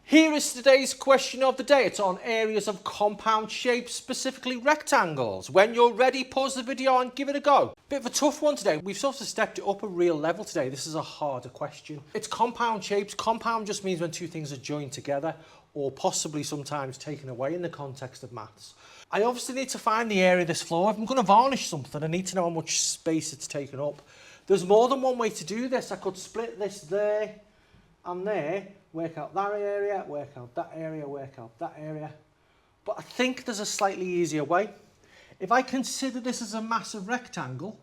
Here is today's question of the day. It's on areas of compound shapes, specifically rectangles. When you're ready, pause the video and give it a go. Bit of a tough one today. We've sort of stepped it up a real level today. This is a harder question. It's compound shapes. Compound just means when two things are joined together or possibly sometimes taken away in the context of maths. I obviously need to find the area of this floor. If I'm going to varnish something, I need to know how much space it's taken up. There's more than one way to do this. I could split this there and there, work out that area, work out that area, work out that area. But I think there's a slightly easier way. If I consider this as a massive rectangle,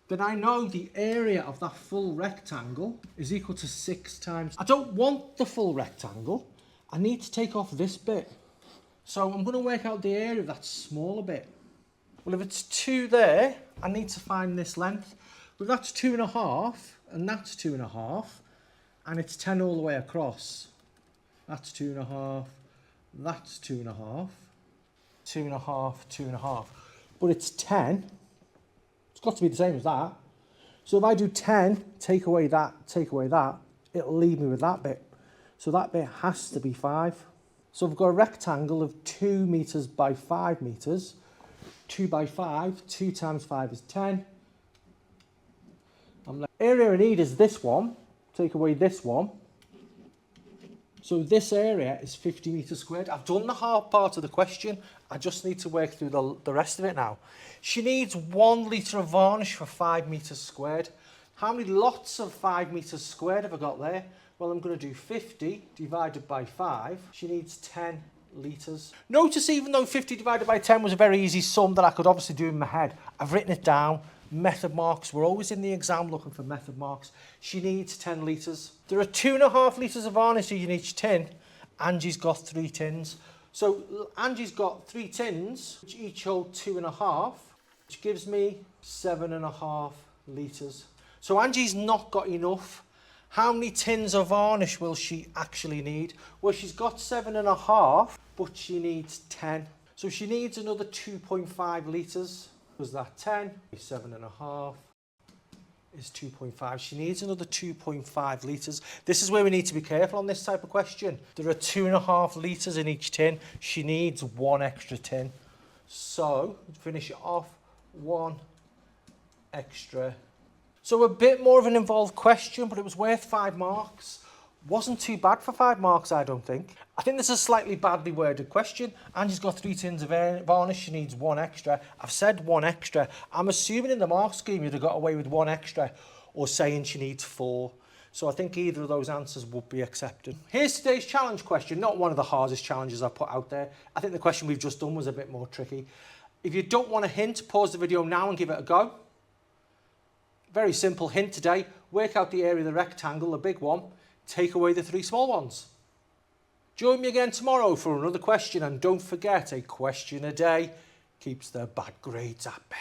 then I know the area of that full rectangle is equal to 6 times. I don't want the full rectangle. I need to take off this bit. So I'm going to work out the area of that smaller bit. Well, if it's 2 there, I need to find this length. Well, that's 2.5, and that's 2.5. And it's 10 all the way across. That's 2.5, that's 2.5, 2.5, 2.5. But it's 10. It's got to be the same as that. So if I do 10, take away that, it'll leave me with that bit. So that bit has to be 5. So I've got a rectangle of 2 meters by 5 meters. 2 by 5, 2 times 5 is 10. Area I need is this one. Take away this one. So this area is 50 meters squared. I've done the hard part of the question. I just need to work through the rest of it now. She needs 1 litre of varnish for 5 meters squared. How many lots of 5 meters squared have I got there? Well, I'm going to do 50 divided by 5. She needs 10 litres. Notice even though 50 divided by 10 was a very easy sum that I could obviously do in my head, I've written it down. Method marks. We're always in the exam looking for method marks. She needs 10 litres. There are 2.5 litres of varnish in each tin. Angie's got 3 tins. So Angie's got 3 tins, which each hold 2.5, which gives me 7.5 litres. So Angie's not got enough. How many tins of varnish will she actually need? Well, she's got 7.5, but she needs 10. So she needs another 2.5 litres. Was that 10? 7.5 is 2.5. She needs another 2.5 litres. This is where we need to be careful on this type of question. There are 2.5 litres in each tin. She needs 1 extra tin. So, finish it off, 1 extra. So a bit more of an involved question, but it was worth 5 marks. Wasn't too bad for 5 marks, I don't think. I think this is a slightly badly worded question. Angie's got 3 tins of varnish, she needs 1 extra. I've said 1 extra. I'm assuming in the mark scheme you'd have got away with 1 extra or saying she needs 4. So I think either of those answers would be accepted. Here's today's challenge question, not one of the hardest challenges I've put out there. I think the question we've just done was a bit more tricky. If you don't want a hint, pause the video now and give it a go. Very simple hint today. Work out the area of the rectangle, the big one. Take away the 3 small ones. Join me again tomorrow for another question, and don't forget, a question a day keeps the bad grades at bay.